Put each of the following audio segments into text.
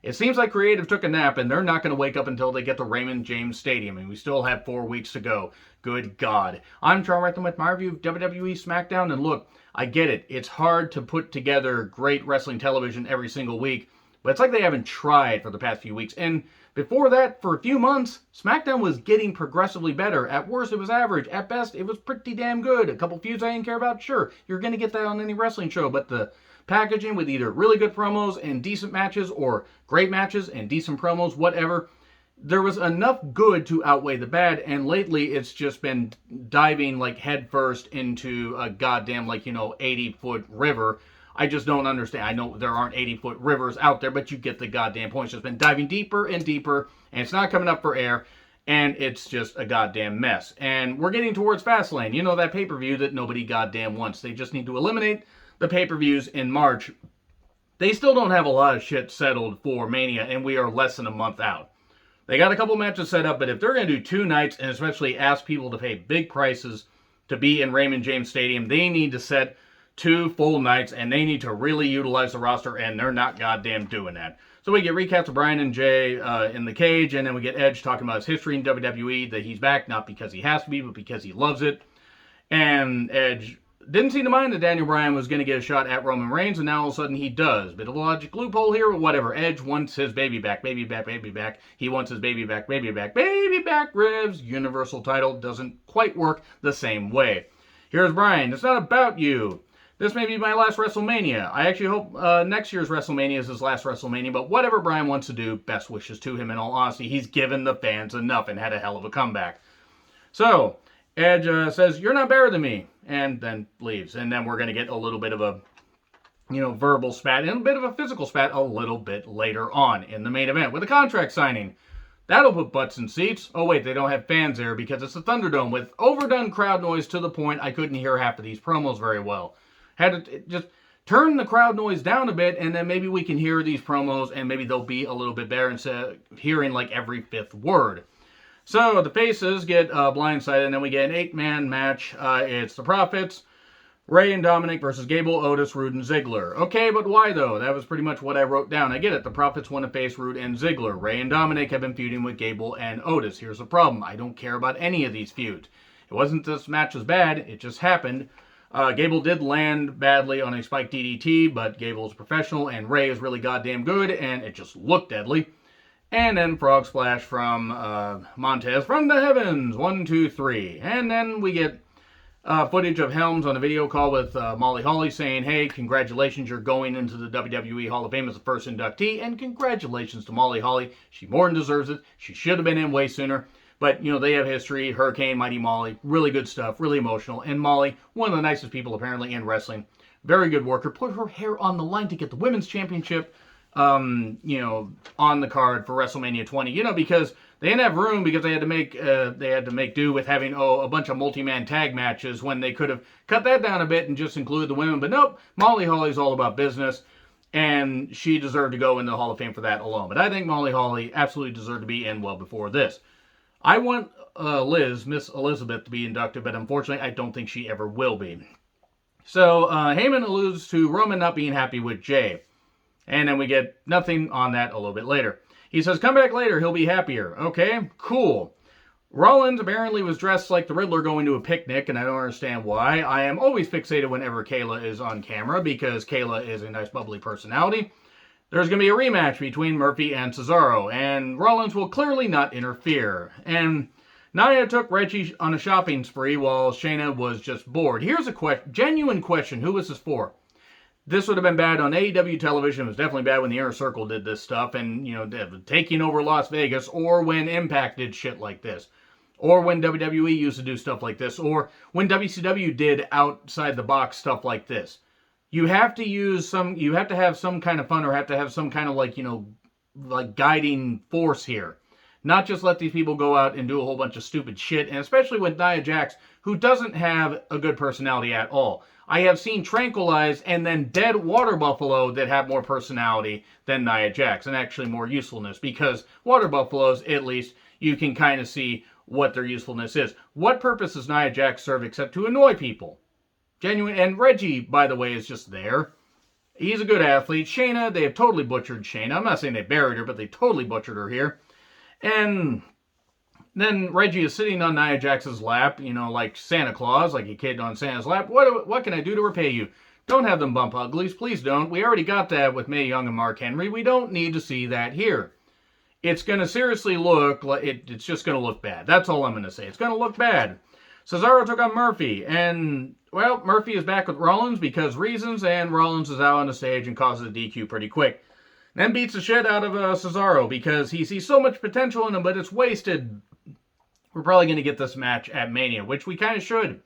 It seems like creative took a nap and they're not going to wake up until they get to Raymond James Stadium, and we still have 4 weeks to go. Good God. I'm Charles Reckham with my review of WWE Smackdown, and look, I get it. It's hard to put together great wrestling television every single week, but it's like they haven't tried for the past few weeks. And before that, for a few months, SmackDown was getting progressively better. At worst, it was average. At best, it was pretty damn good. A couple feuds I didn't care about, sure. You're going to get that on any wrestling show, but the packaging with either really good promos and decent matches or great matches and decent promos, whatever, there was enough good to outweigh the bad, and lately it's just been diving like headfirst into a goddamn 80-foot river. I just don't understand. I know there aren't 80-foot rivers out there, but you get the goddamn point. It's just been diving deeper and deeper, and it's not coming up for air, and it's just a goddamn mess. And we're getting towards Fastlane. You know, that pay-per-view that nobody goddamn wants. They just need to eliminate the pay-per-views in March. They still don't have a lot of shit settled for Mania, and we are less than a month out. They got a couple matches set up, but if they're going to do 2 nights and especially ask people to pay big prices to be in Raymond James Stadium, they need to set 2 full nights, and they need to really utilize the roster, and they're not goddamn doing that. So we get recaps of Bryan and Jay in the cage, and then we get Edge talking about his history in WWE, that he's back, not because he has to be, but because he loves it. And Edge didn't seem to mind that Daniel Bryan was going to get a shot at Roman Reigns, and now all of a sudden he does. Bit of a logic loophole here, but whatever. Edge wants his baby back, baby back, baby back. He wants his baby back, baby back, baby back ribs. Universal title doesn't quite work the same way. Here's Bryan. It's not about you. This may be my last WrestleMania. I actually hope next year's WrestleMania is his last WrestleMania, but whatever Bryan wants to do, best wishes to him in all honesty. He's given the fans enough and had a hell of a comeback. So, Edge says, "You're not better than me," and then leaves. And then we're going to get a little bit of a, verbal spat and a bit of a physical spat a little bit later on in the main event with a contract signing. That'll put butts in seats. Oh, wait, they don't have fans there because it's a Thunderdome with overdone crowd noise to the point I couldn't hear half of these promos very well. Had to just turn the crowd noise down a bit, and then maybe we can hear these promos, and maybe they'll be a little bit better instead of hearing like every 5th word. So the faces get blindsided, and then we get an 8-man match. It's the Profits, Ray and Dominic versus Gable, Otis, Rude, and Ziggler. Okay, but why though? That was pretty much what I wrote down. I get it. The Profits want to face Rude and Ziggler. Ray and Dominic have been feuding with Gable and Otis. Here's the problem. I don't care about any of these feuds. It wasn't this match was bad. It just happened. Gable did land badly on a spiked DDT, but Gable's professional, and Ray is really goddamn good, and it just looked deadly. And then Frog Splash from Montez from the heavens. 1, 2, 3. And then we get footage of Helms on a video call with Molly Holly saying, "Hey, congratulations, you're going into the WWE Hall of Fame as the first inductee." And congratulations to Molly Holly. She more than deserves it. She should have been in way sooner. But, they have history. Hurricane, Mighty Molly. Really good stuff. Really emotional. And Molly, one of the nicest people apparently in wrestling. Very good worker. Put her hair on the line to get the women's championship on the card for WrestleMania 20, because they didn't have room because they had to make do with having a bunch of multi-man tag matches when they could have cut that down a bit and just included the women. But nope, Molly Holly's all about business, and she deserved to go into the Hall of Fame for that alone. But I think Molly Holly absolutely deserved to be in well before this. I want Miss Elizabeth, to be inducted, but unfortunately I don't think she ever will be. So Heyman alludes to Roman not being happy with Jay. And then we get nothing on that a little bit later. He says, "Come back later, he'll be happier." Okay, cool. Rollins apparently was dressed like the Riddler going to a picnic, and I don't understand why. I am always fixated whenever Kayla is on camera, because Kayla is a nice bubbly personality. There's going to be a rematch between Murphy and Cesaro, and Rollins will clearly not interfere. And Nia took Reggie on a shopping spree while Shayna was just bored. Here's a genuine question. Who was this for? This would have been bad on AEW television. It was definitely bad when the Inner Circle did this stuff and, taking over Las Vegas, or when Impact did shit like this, or when WWE used to do stuff like this, or when WCW did outside the box stuff like this. You have to have some kind of fun, or have to have some kind of guiding force here. Not just let these people go out and do a whole bunch of stupid shit, and especially with Nia Jax, who doesn't have a good personality at all. I have seen Tranquilize and then Dead Water Buffalo that have more personality than Nia Jax, and actually more usefulness, because Water Buffaloes, at least, you can kind of see what their usefulness is. What purpose does Nia Jax serve except to annoy people? Genuine. And Reggie, by the way, is just there. He's a good athlete. Shayna, they have totally butchered Shayna. I'm not saying they buried her, but they totally butchered her here. And then Reggie is sitting on Nia Jax's lap, like Santa Claus, like a kid on Santa's lap. What can I do to repay you? Don't have them bump uglies. Please don't. We already got that with Mae Young and Mark Henry. We don't need to see that here. It's going to seriously look like it's just going to look bad. That's all I'm going to say. It's going to look bad. Cesaro took on Murphy, and, well, Murphy is back with Rollins because reasons, and Rollins is out on the stage and causes a DQ pretty quick. Then beats the shit out of Cesaro because he sees so much potential in him, but it's wasted. We're probably going to get this match at Mania, which we kind of should.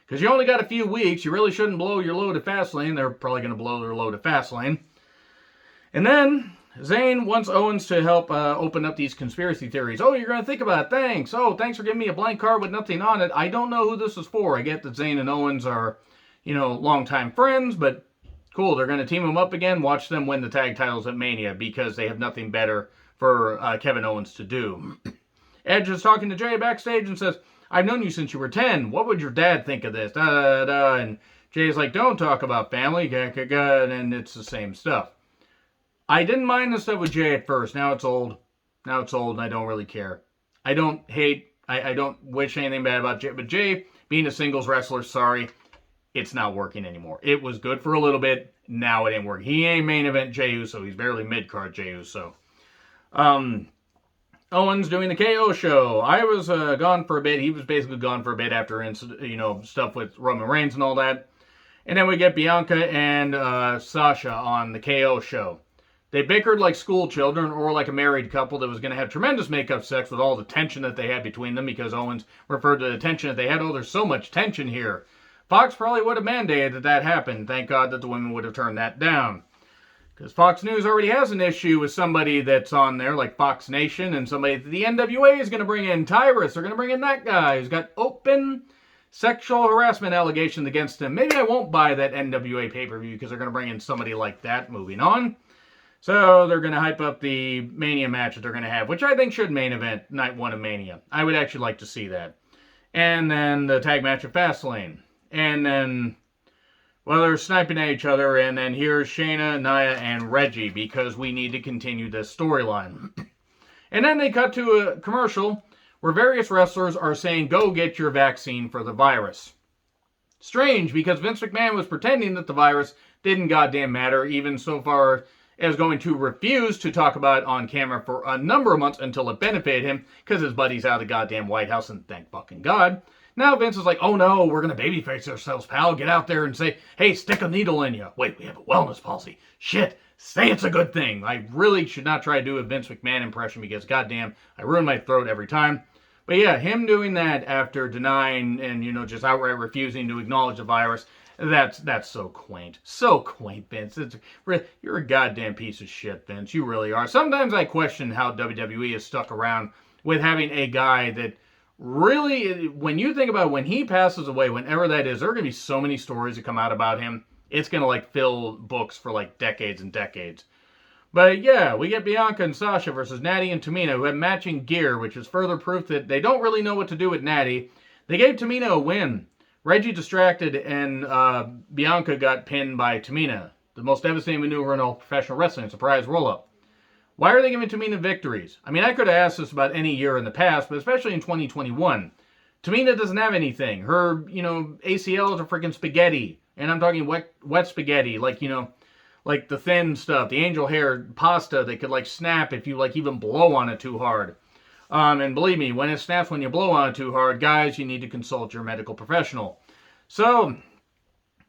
Because you only got a few weeks. You really shouldn't blow your load at Fastlane. They're probably going to blow their load at Fastlane. And then Zayn wants Owens to help open up these conspiracy theories. Oh, you're going to think about it. Thanks. Oh, thanks for giving me a blank card with nothing on it. I don't know who this is for. I get that Zayn and Owens are, longtime friends, but cool. They're going to team them up again. Watch them win the tag titles at Mania because they have nothing better for Kevin Owens to do. Edge is talking to Jay backstage and says, I've known you since you were 10. What would your dad think of this? Da, da, da. And Jay's like, don't talk about family. And it's the same stuff. I didn't mind the stuff with Jay at first. Now it's old. And I don't really care. I don't wish anything bad about Jay. But Jay, being a singles wrestler, sorry, it's not working anymore. It was good for a little bit. Now it ain't working. He ain't main event Jey Uso. He's barely mid-card Jey Uso. Owens doing the KO show. I was gone for a bit. He was basically gone for a bit after stuff with Roman Reigns and all that. And then we get Bianca and Sasha on the KO show. They bickered like school children or like a married couple that was going to have tremendous makeup sex with all the tension that they had between them because Owens referred to the tension that they had. Oh, there's so much tension here. Fox probably would have mandated that happened. Thank God that the women would have turned that down. Because Fox News already has an issue with somebody that's on there, like Fox Nation, and somebody that the NWA is going to bring in. Tyrus, they're going to bring in that guy who's got open sexual harassment allegations against him. Maybe I won't buy that NWA pay-per-view because they're going to bring in somebody like that. Moving on. So they're going to hype up the Mania match that they're going to have, which I think should main event Night 1 of Mania. I would actually like to see that. And then the tag match at Fastlane. And then, well, they're sniping at each other, and then here's Shayna, Nia, and Reggie, because we need to continue this storyline. And then they cut to a commercial where various wrestlers are saying, go get your vaccine for the virus. Strange, because Vince McMahon was pretending that the virus didn't goddamn matter, even so far as going to refuse to talk about it on camera for a number of months until it benefited him, because his buddy's out of the goddamn White House, and thank fucking God. Now Vince is like, oh no, we're going to babyface ourselves, pal. Get out there and say, hey, stick a needle in you. Wait, we have a wellness policy. Shit, say it's a good thing. I really should not try to do a Vince McMahon impression because goddamn, I ruin my throat every time. But yeah, him doing that after denying and, just outright refusing to acknowledge the virus, that's so quaint. So quaint, Vince. You're a goddamn piece of shit, Vince. You really are. Sometimes I question how WWE is stuck around with having a guy that really, when you think about when he passes away, whenever that is, there are going to be so many stories that come out about him. It's going to fill books for decades and decades. But yeah, we get Bianca and Sasha versus Natty and Tamina, who have matching gear, which is further proof that they don't really know what to do with Natty. They gave Tamina a win. Reggie distracted, and Bianca got pinned by Tamina. The most devastating maneuver in all professional wrestling, surprise roll-up. Why are they giving Tamina victories? I mean, I could have asked this about any year in the past, but especially in 2021. Tamina doesn't have anything. Her, ACLs are freaking spaghetti. And I'm talking wet spaghetti, like the thin stuff, the angel hair pasta that could snap if you even blow on it too hard. And believe me, when it snaps when you blow on it too hard, guys, you need to consult your medical professional. So,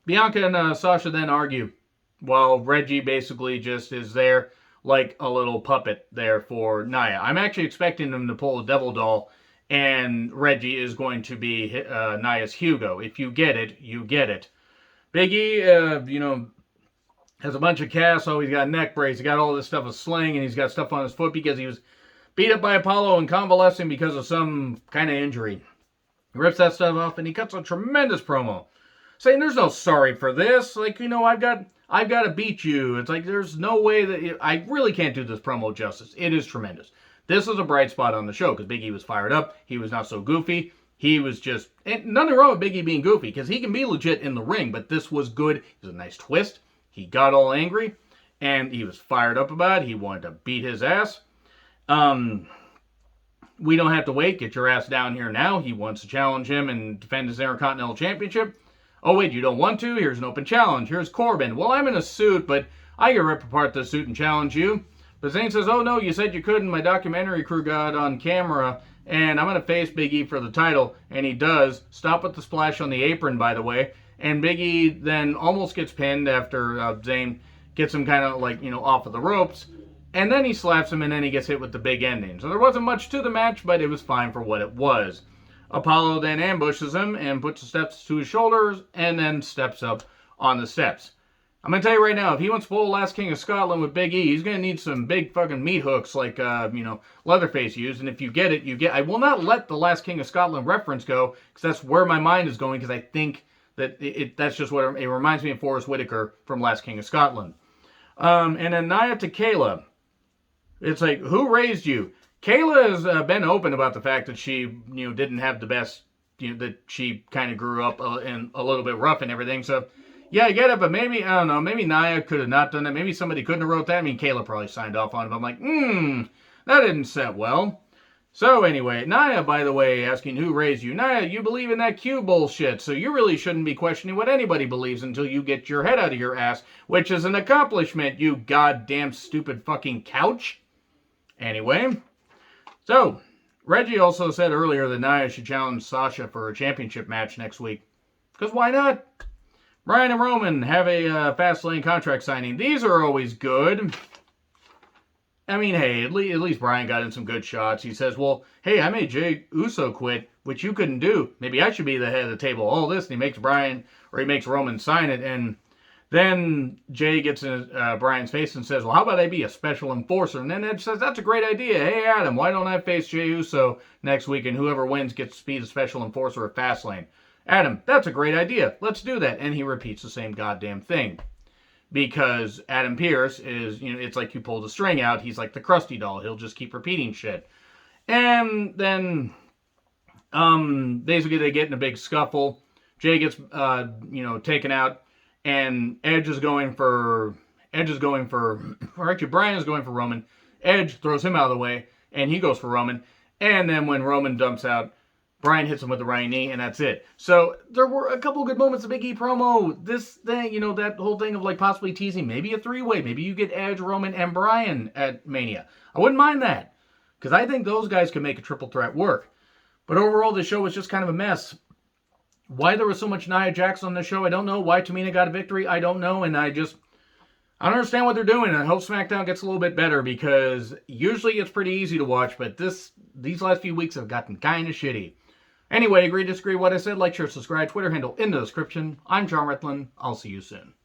Bianca and Sasha then argue, while Reggie basically just is there like a little puppet there for Nia. I'm actually expecting them to pull a devil doll, and Reggie is going to be Nia's Hugo. If you get it, you get it. Big E, has a bunch of casts. Oh, he's got a neck brace. He got all this stuff, a sling, and he's got stuff on his foot because he was beat up by Apollo and convalescing because of some kind of injury. He rips that stuff off, and he cuts a tremendous promo, saying there's no sorry for this. I've got to beat you. It's there's no way that I really can't do this promo justice. It is tremendous. This is a bright spot on the show because Big E was fired up. He was not so goofy. He was just, and nothing wrong with Big E being goofy because he can be legit in the ring, but this was good. It was a nice twist. He got all angry, and he was fired up about it. He wanted to beat his ass. We don't have to wait. Get your ass down here now. He wants to challenge him and defend his Intercontinental Championship. Oh, wait, you don't want to? Here's an open challenge. Here's Corbin. Well, I'm in a suit, but I can rip apart the suit and challenge you. But Zayn says, oh, no, you said you couldn't. My documentary crew got on camera, and I'm going to face Big E for the title. And he does. Stop with the splash on the apron, by the way. And Big E then almost gets pinned after Zayn gets him kind of like, off of the ropes. And then he slaps him, and then he gets hit with the big ending. So there wasn't much to the match, but it was fine for what it was. Apollo then ambushes him and puts the steps to his shoulders and then steps up on the steps. I'm going to tell you right now, if he wants to pull Last King of Scotland with Big E, he's going to need some big fucking meat hooks like, Leatherface used. And if you get it, you get. I will not let the Last King of Scotland reference go, because that's where my mind is going, because I think that that's just what it reminds me of Forrest Whitaker from Last King of Scotland. And then Nia to Kayla. It's like, who raised you? Kayla has been open about the fact that she, didn't have the best, that she kind of grew up and a little bit rough and everything. So, yeah, I get it, but maybe, I don't know, maybe Nia could have not done that. Maybe somebody couldn't have wrote that. I mean, Kayla probably signed off on it. But I'm like, that didn't set well. So anyway, Nia, by the way, asking who raised you. Nia, you believe in that Q bullshit, so you really shouldn't be questioning what anybody believes until you get your head out of your ass, which is an accomplishment, you goddamn stupid fucking couch. Anyway, so Reggie also said earlier that Nia should challenge Sasha for a championship match next week. Because why not? Bryan and Roman have a Fastlane contract signing. These are always good. I mean, hey, at least Bryan got in some good shots. He says, well, hey, I made Jey Uso quit, which you couldn't do. Maybe I should be the head of the table. All this, and he makes Roman sign it, and then Jay gets in Bryan's face and says, well, how about I be a special enforcer? And then Edge says, that's a great idea. Hey, Adam, why don't I face Jey Uso next week, and whoever wins gets to be the special enforcer at Fastlane? Adam, that's a great idea. Let's do that. And he repeats the same goddamn thing. Because Adam Pearce is, it's like you pulled a string out. He's like the Krusty doll. He'll just keep repeating shit. And then, basically they get in a big scuffle. Jay gets, taken out. And Edge is going for, or actually Bryan is going for Roman. Edge throws him out of the way, and he goes for Roman. And then when Roman dumps out, Bryan hits him with the right knee, and that's it. So there were a couple good moments of Big E promo. This thing, that whole thing of like possibly teasing maybe a three-way. Maybe you get Edge, Roman, and Bryan at Mania. I wouldn't mind that, because I think those guys could make a triple threat work. But overall, the show was just kind of a mess. Why there was so much Nia Jax on the show, I don't know. Why Tamina got a victory, I don't know. And I don't understand what they're doing. And I hope SmackDown gets a little bit better, because usually it's pretty easy to watch, but these last few weeks have gotten kind of shitty. Anyway, agree, disagree with what I said, like, share, subscribe, Twitter handle in the description. I'm John Ritlin. I'll see you soon.